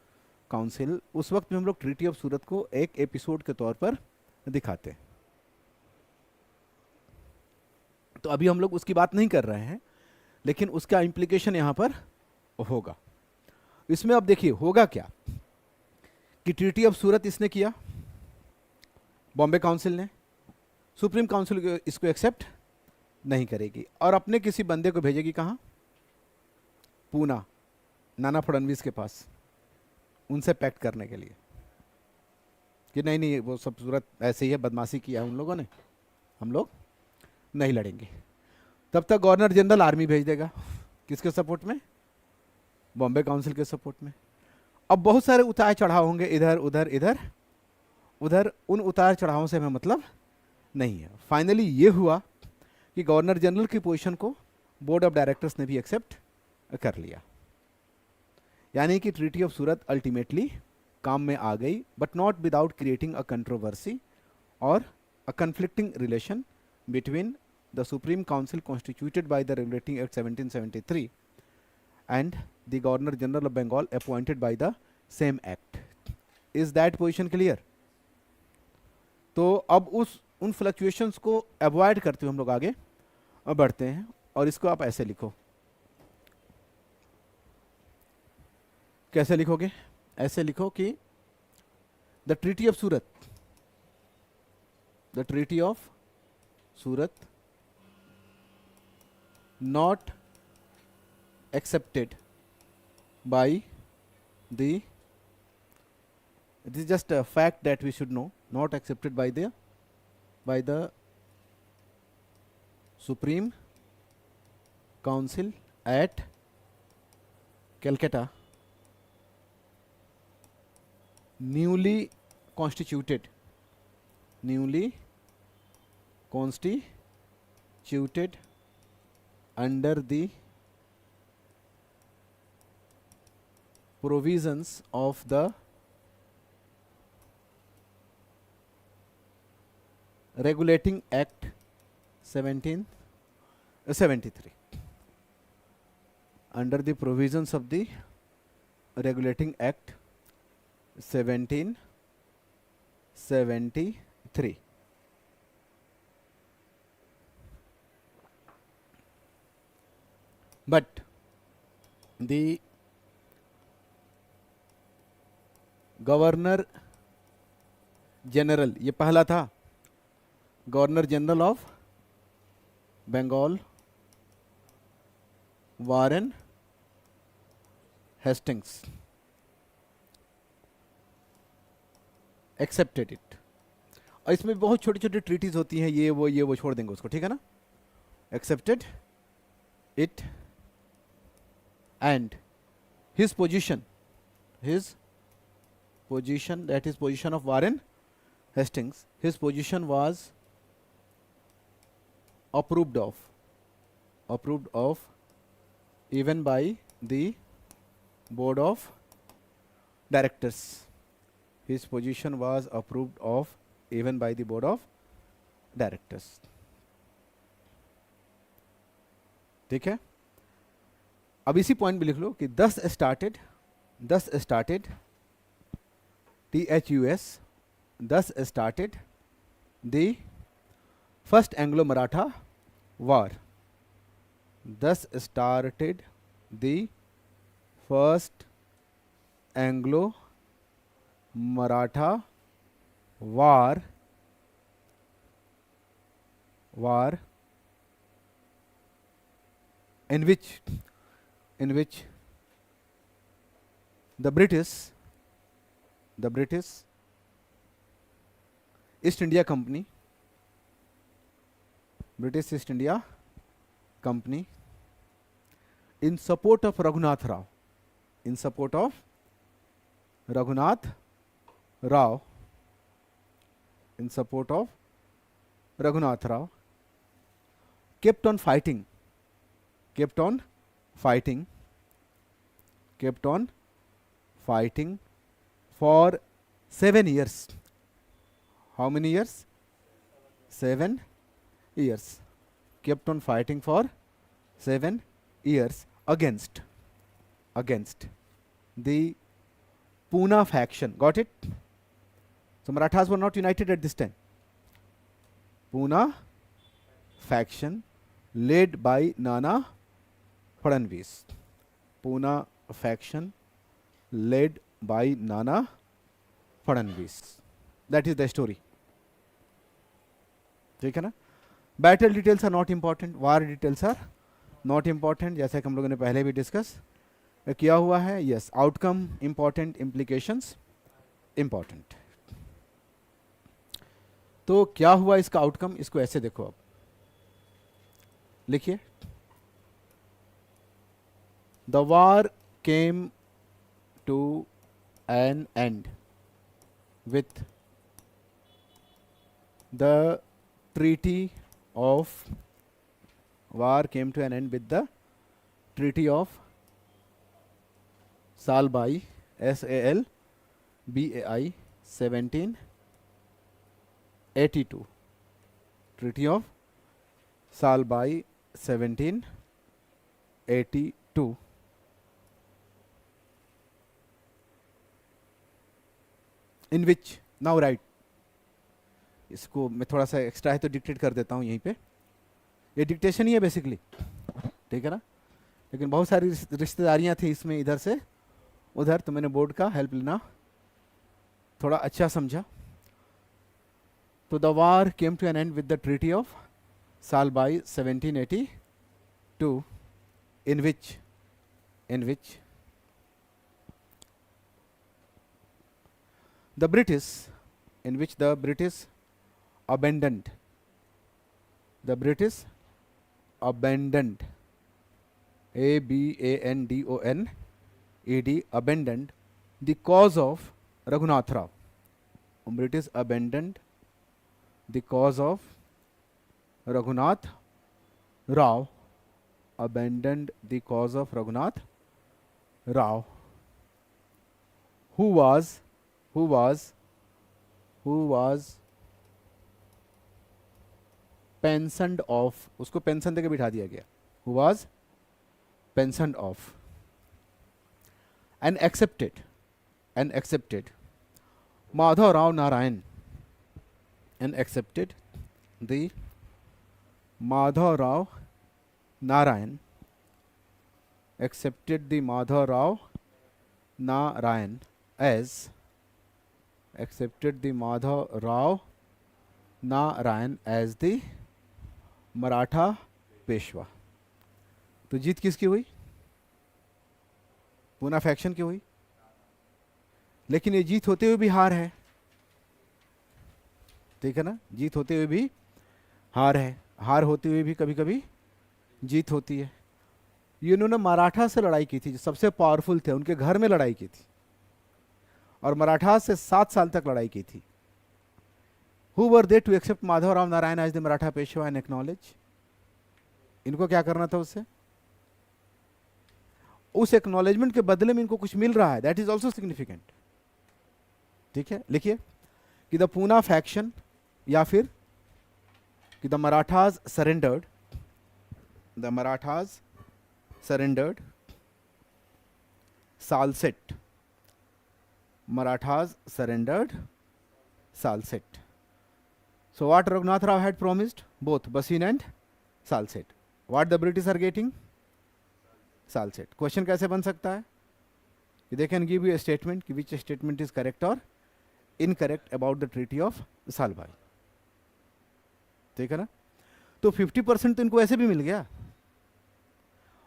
council, उस वक्त में हम लोग ट्रीटी ऑफ सूरत को एक एपिसोड के तौर पर दिखाते हैं। तो अभी हम लोग उसकी बात नहीं कर रहे हैं, लेकिन उसका इम्प्लीकेशन यहां पर होगा। इसमें अब देखिए होगा क्या कि ट्रीटी ऑफ सूरत इसने किया, बॉम्बे काउंसिल ने, सुप्रीम काउंसिल इसको एक्सेप्ट नहीं करेगी और अपने किसी बंदे को भेजेगी कहाँ? पूना, नाना फडणवीस के पास, उनसे पैक्ट करने के लिए कि नहीं नहीं वो सब सूरत ऐसे ही है, बदमाशी किया उन लोगों ने, हम लोग नहीं लड़ेंगे। तब तक गवर्नर जनरल आर्मी भेज देगा, किसके सपोर्ट में? बॉम्बे काउंसिल के सपोर्ट में। अब बहुत सारे उतार चढ़ाव होंगे, इधर उधर इधर उधर, उन उतार चढ़ावों से हमें मतलब नहीं है। फाइनली ये हुआ कि गवर्नर जनरल की पोजीशन को बोर्ड ऑफ डायरेक्टर्स ने भी एक्सेप्ट कर लिया। यानी कि ट्रीटी ऑफ सूरत अल्टीमेटली काम में आ गई, but not without creating a controversy और a conflicting relation between the Supreme Council constituted by the Regulating Act 1773 and the Governor General of Bengal appointed by the same act. Is that position clear? तो अब उन fluctuations को avoid करते हुए हम लोग आगे बढ़ते हैं और इसको आप ऐसे लिखो। कैसे लिखोगे? ऐसे लिखो कि the treaty of Surat, the treaty of Surat not accepted by the, it is just a fact that we should know, not accepted by the Supreme Council at Calcutta, newly constituted under the provisions of the Regulating Act 1773, under the provisions of the Regulating Act 1773. But the governor general, ये पहला था, governor general of Bengal Warren Hastings accepted it. और इसमें बहुत छोटी छोटी treaties होती हैं, ये वो छोड़ देंगे उसको, ठीक है ना। Accepted it and his position, that is position of Warren Hastings, his position was approved of even by the board of directors. His position was approved of even by the board of directors. ठीक है। अब इसी point में लिख लो कि thus started THUS, thus started the first Anglo-Maratha war. Thus started the first Anglo-Maratha war in which the British East India Company, British East India Company, in support of Raghunath Rao, in support of Raghunath Rao, in support of Raghunath Rao, kept on fighting, kept on fighting, kept on fighting for 7 years. How many years? 7 years. Kept on fighting for 7 years against the Puna faction. Got it? So Marathas were not united at this time. Puna faction led by Nana Fadnavis. Puna faction led by Nana Fadnavis. That is the story. ठीक है ना? Battle details are not important, war details are not important, जैसे कि हम लोगों ने पहले भी डिस्कस किया हुआ है. Yes, outcome important, implications important. तो क्या हुआ इसका आउटकम? इसको ऐसे देखो, अब लिखिए. The war came to an end with the treaty of war came to an end with the treaty of Salbai, SALBAI 1782. Treaty of Salbai 1782. In which, now write, इसको मैं थोड़ा सा एक्स्ट्रा है तो डिक्टेट कर देता हूँ यहीं पे. ये डिक्टेशन ही है बेसिकली, ठीक है ना? लेकिन बहुत सारी रिश्तेदारियाँ थी इसमें इधर से उधर, तो मैंने बोर्ड का हेल्प लेना थोड़ा अच्छा समझा. तो the war came to an end with the treaty of Salbai 1782, in which the British abandoned abandoned the cause of Raghunath Rao. British abandoned the cause of Raghunath Rao, abandoned the cause of Raghunath Rao, who was pensioned off. उसको pension देके बिठा दिया गया. Who was pensioned off and accepted Madhav Rao Narayan, and accepted the Madhav Rao Narayan, accepted the Madhav Rao Narayan as the Maratha Peshwa. तो जीत किसकी हुई? Poona faction की हुई. लेकिन ये जीत होते हुए भी हार है, ठीक है ना? जीत होते हुए भी हार है, हार होते हुए भी कभी कभी जीत होती है. ये इन्होंने मराठा से लड़ाई की थी, जो सबसे पावरफुल थे, उनके घर में लड़ाई की थी, और मराठा से 7 साल तक लड़ाई की थी. Who were they to accept Madhav Rao Narayan as the Maratha Peshwa and acknowledge? इनको क्या करना था उससे? उस एक्नॉलेजमेंट के बदले में इनको कुछ मिल रहा है. That is also significant. ठीक है, लिखिए कि द पूना फैक्शन, या फिर कि the Marathas surrendered, Salset. Marathas surrendered Salset. So what Raghunath Rao had promised? Both Bassein and Salset. What the British are getting? Salset. Question कैसे बन सकता है? They can give you a statement, which statement is correct or incorrect about the Treaty of Salbai. ठीक है ना? तो 50% तो इनको ऐसे भी मिल गया,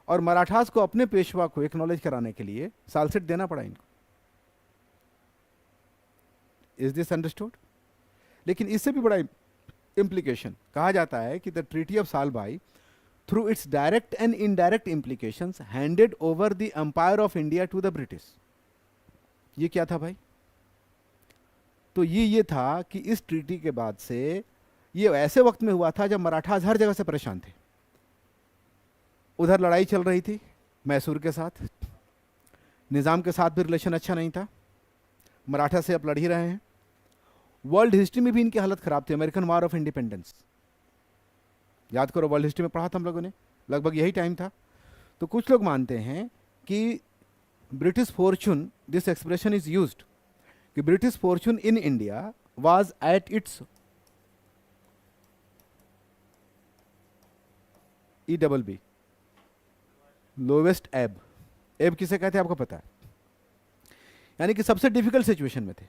और मराठास को अपने पेशवा को एक्नॉलेज कराने के लिए सालसेट देना पड़ा इनको. Is this understood? लेकिन इससे भी बड़ा इम्प्लीकेशन कहा जाता है कि the treaty of Salbai through its direct and indirect implications handed over the empire of India to the British. ये क्या था भाई? तो ये था कि इस ट्रीटी के बाद से, ये ऐसे वक्त में हुआ था जब मराठास हर जगह से परेशान थे. उधर लड़ाई चल रही थी मैसूर के साथ, निज़ाम के साथ भी रिलेशन अच्छा नहीं था, मराठा से अब लड़ ही रहे हैं. वर्ल्ड हिस्ट्री में भी इनकी हालत खराब थी. अमेरिकन वॉर ऑफ इंडिपेंडेंस याद करो, वर्ल्ड हिस्ट्री में पढ़ा था हम लोगों ने, लगभग यही टाइम था. तो कुछ लोग मानते हैं कि British fortune, this expression is used, कि British fortune in India was at its EBB lowest ebb. Ebb किसे कहते हैं आपको पता है? यानी कि सबसे डिफिकल्ट सिचुएशन में थे.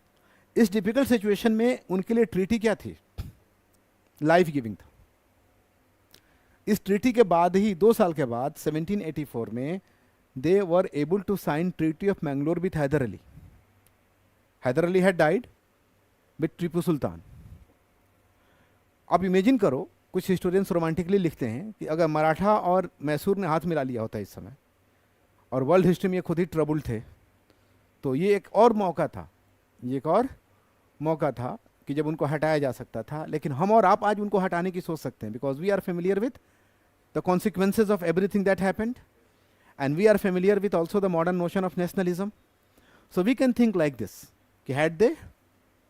इस डिफिकल्ट सिचुएशन में उनके लिए ट्रीटी क्या थी? लाइफ गिविंग था. इस ट्रीटी के बाद ही 2 साल के बाद 1784 में they were able to sign treaty of Mangalore with Hyder Ali. Hyder Ali had died with Tipu Sultan. अब इमेजिन करो, कुछ हिस्टोरियंस रोमांटिकली लिखते हैं कि अगर मराठा और मैसूर ने हाथ मिला लिया होता इस समय, और वर्ल्ड हिस्ट्री में ये खुद ही ट्रबल थे, तो ये एक और मौका था, ये एक और मौका था कि जब उनको हटाया जा सकता था. लेकिन हम और आप आज उनको हटाने की सोच सकते हैं, because we are familiar with the consequences of everything that happened, and we are familiar with also the modern notion of nationalism. So we can think like this कि had they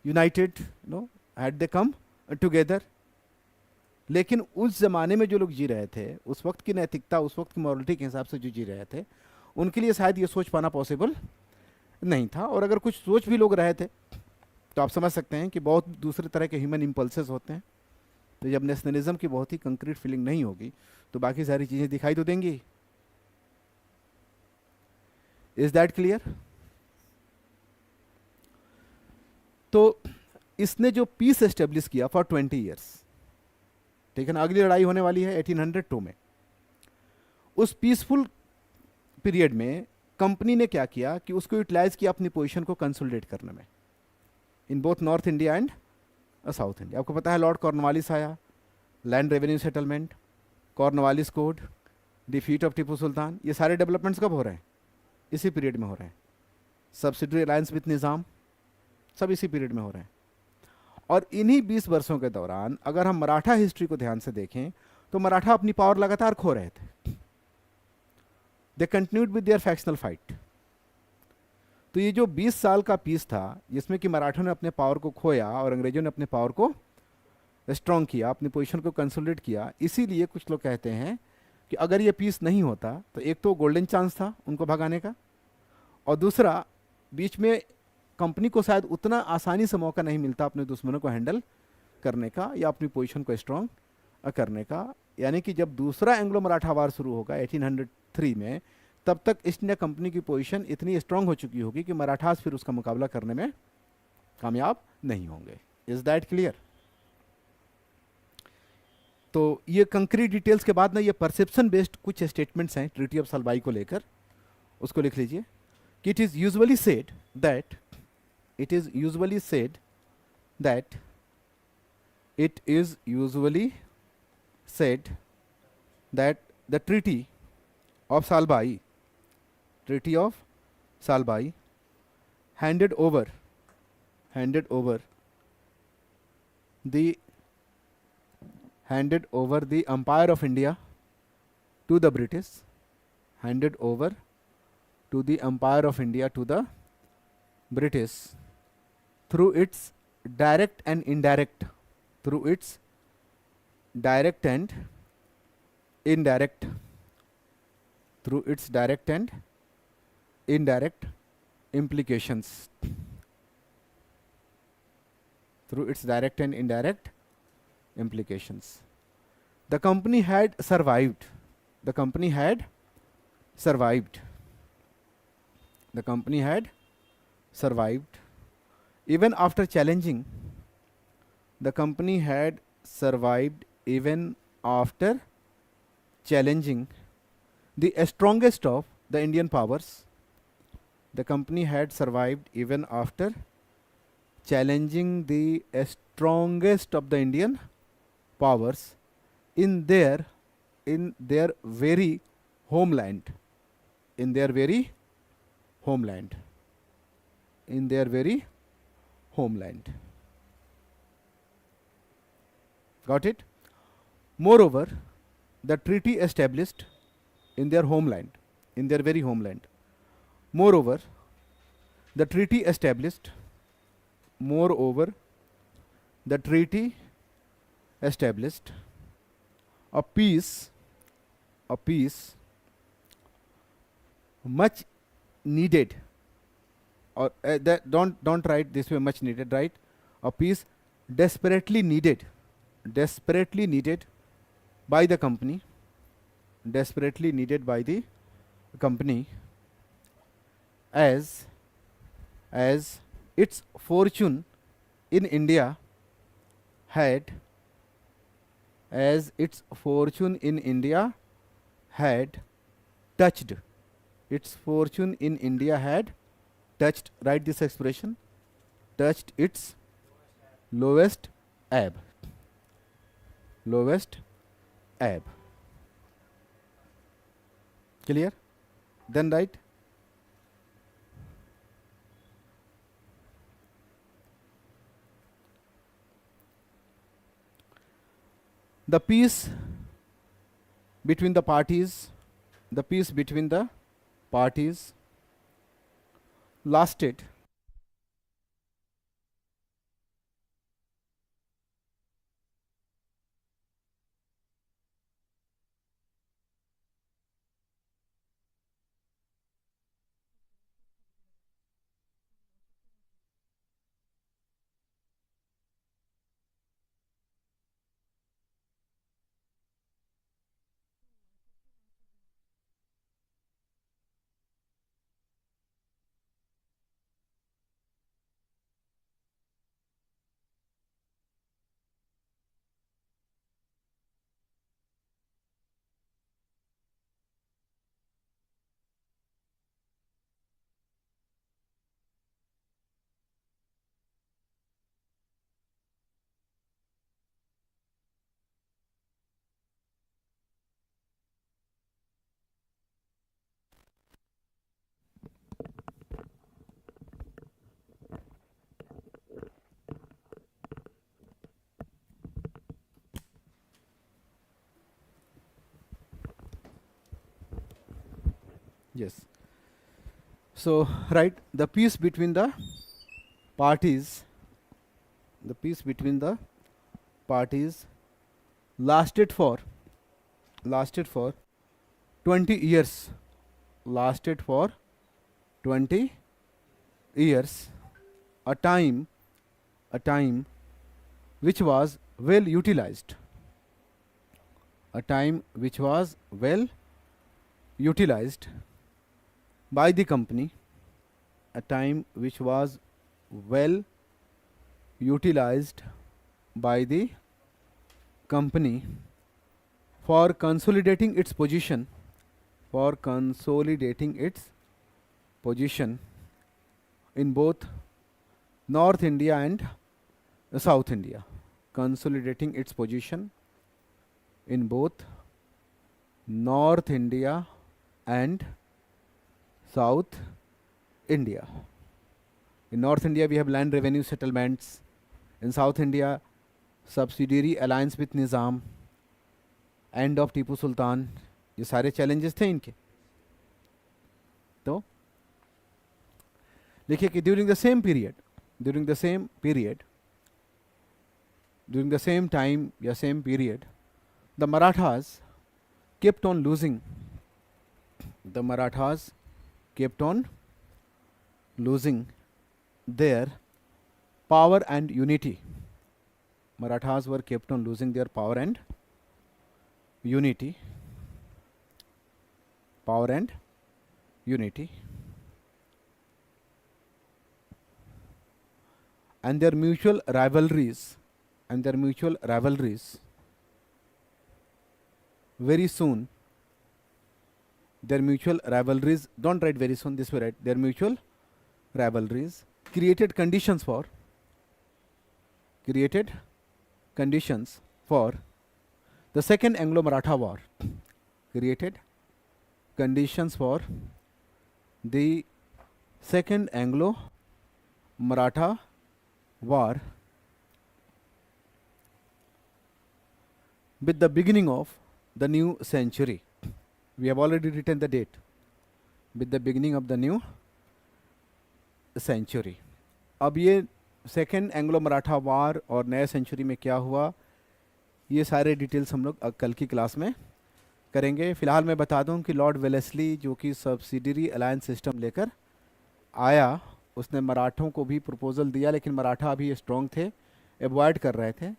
united, no, had they come together. लेकिन उस ज़माने में जो लोग जी रहे थे, उस वक्त की नैतिकता, उस वक्त की मॉरलिटी के हिसाब से जो जी रहे थे, उनके लिए शायद ये सोच पाना पॉसिबल नहीं था. और अगर कुछ सोच भी लोग रहे थे, तो आप समझ सकते हैं कि बहुत दूसरे तरह के ह्यूमन इम्पल्सेस होते हैं. तो जब नेशनलिज्म की बहुत ही कंक्रीट फीलिंग नहीं होगी, तो बाकी सारी चीज़ें दिखाई तो देंगी. Is that clear? तो इसने जो पीस एस्टेब्लिश किया फॉर 20 ईयर्स, ठीक है ना, अगली लड़ाई होने वाली है 1802 में. उस पीसफुल पीरियड में कंपनी ने क्या किया कि उसको यूटिलाइज किया अपनी पोजीशन को कंसोलिडेट करने में, in both north India and south India. आपको पता है लॉर्ड कॉर्नवालिस आया, land revenue settlement, Cornwallis code, defeat of Tipu Sultan. ये सारे डेवलपमेंट्स कब हो रहे हैं? इसी पीरियड में हो रहे हैं. सब्सिडरी अलायंस विथ निज़ाम, सब इसी पीरियड में हो रहे हैं. और इन्हीं 20 वर्षों के दौरान अगर हम मराठा हिस्ट्री को ध्यान से देखें, तो मराठा अपनी पावर लगातार खो रहे थे. दे कंटिन्यूड विद देयर फैक्शनल फाइट. तो ये जो 20 साल का पीस था, जिसमें कि मराठों ने अपने पावर को खोया और अंग्रेजों ने अपने पावर को स्ट्रॉन्ग किया, अपनी पोजीशन को कंसोलिडेट किया, इसीलिए कुछ लोग कहते हैं कि अगर ये पीस नहीं होता, तो एक तो गोल्डन चांस था उनको भगाने का, और दूसरा बीच में कंपनी को शायद उतना आसानी से मौका नहीं मिलता अपने दुश्मनों को हैंडल करने का या अपनी पोजीशन को स्ट्रॉन्ग करने का. यानी कि जब दूसरा एंग्लो मराठा वार शुरू होगा 1803 में, तब तक ईस्ट इंडिया कंपनी की पोजीशन इतनी स्ट्रांग हो चुकी होगी कि मराठास फिर उसका मुकाबला करने में कामयाब नहीं होंगे. Is that clear? तो ये कंक्रीट डिटेल्स के बाद ना, ये परसेप्शन बेस्ड कुछ स्टेटमेंट्स हैं ट्रीटी ऑफ सालबाई को लेकर, उसको लिख लीजिए. कि it is usually said that it is usually said that the treaty of Salbai handed over the empire of India to the British, handed over to the empire of India to the British through its direct and indirect implications. The company had survived. Even after challenging, the company had survived even after challenging the strongest of the Indian powers. The company had survived even after challenging the strongest of the Indian powers in their in their very homeland, in their very homeland, in their very homeland. Got it? Moreover, the treaty established in their homeland, in their very homeland. Moreover, the treaty established, moreover, the treaty established a peace much needed, or that don't write this way much needed, right? A peace desperately needed by the company, desperately needed by the company, as its fortune in India had, as its fortune in India had touched, its fortune in India had touched, write this expression, touched its lowest ebb, lowest ebb. Clear? Then write the peace between the parties, the peace between the parties lasted yes. So right, the peace between the parties, the peace between the parties lasted for 20 years, lasted for 20 years, a time which was well utilized, a time which was well utilized by the company, a time which was well utilized by the company for consolidating its position, for consolidating its position in both North India and South India, consolidating its position in both North India and South India. In North India, we have land revenue settlements. In South India, subsidiary alliance with Nizam, end of Tipu Sultan, ये सारे challenges थे इनके. तो देखिए कि during the same time या same period, the Marathas kept on losing. The Marathas kept on losing their power and unity. Marathas were kept on losing their power and unity. Power and unity. And their mutual rivalries, very soon, their mutual rivalries, don't write very soon, this way write, their mutual rivalries created conditions for the second Anglo Maratha war created conditions for the second Anglo Maratha war with the beginning of the new century. We have already written the date, with the beginning of the new century. अब ये second Anglo Maratha वार और नए century में क्या हुआ, ये सारे details हम लोग कल की क्लास में करेंगे. फिलहाल मैं बता दूं कि लॉर्ड वेलेस्ली जो कि सब्सिडरी अलायंस सिस्टम लेकर आया, उसने मराठों को भी प्रपोजल दिया, लेकिन मराठा अभी स्ट्रॉन्ग थे, एवॉइड कर रहे थे.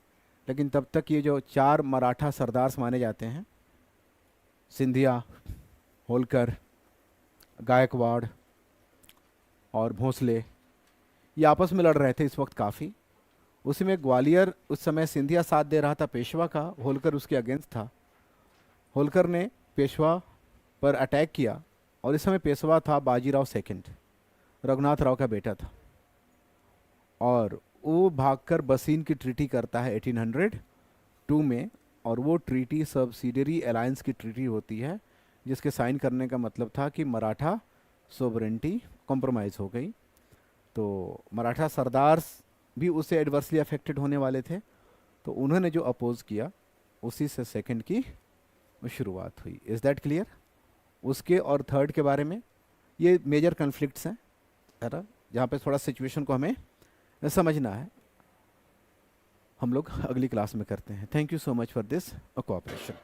लेकिन तब तक ये जो 4 मराठा सरदार्स माने जाते हैं, सिंधिया, होलकर, गायकवाड़ और भोंसले, ये आपस में लड़ रहे थे इस वक्त काफ़ी. उसी में ग्वालियर उस समय सिंधिया साथ दे रहा था पेशवा का, होलकर उसके अगेंस्ट था. होलकर ने पेशवा पर अटैक किया और इस समय पेशवा था बाजीराव सेकंड, रघुनाथ राव का बेटा था, और वो भागकर बसीन की ट्रीटी करता है 1802 में. और वो ट्रीटी सब्सिडरी अलायंस की ट्रीटी होती है, जिसके साइन करने का मतलब था कि मराठा सोवरेंटी कॉम्प्रोमाइज़ हो गई. तो मराठा सरदार्स भी उससे एडवर्सली अफेक्टेड होने वाले थे, तो उन्होंने जो अपोज किया उसी से सेकंड की शुरुआत हुई. Is that clear? उसके और थर्ड के बारे में ये मेजर कन्फ्लिक्ट्स हैं, है ना, जहाँ पे थोड़ा सिचुएशन को हमें समझना है. हम लोग अगली क्लास में करते हैं. Thank you so much for this cooperation.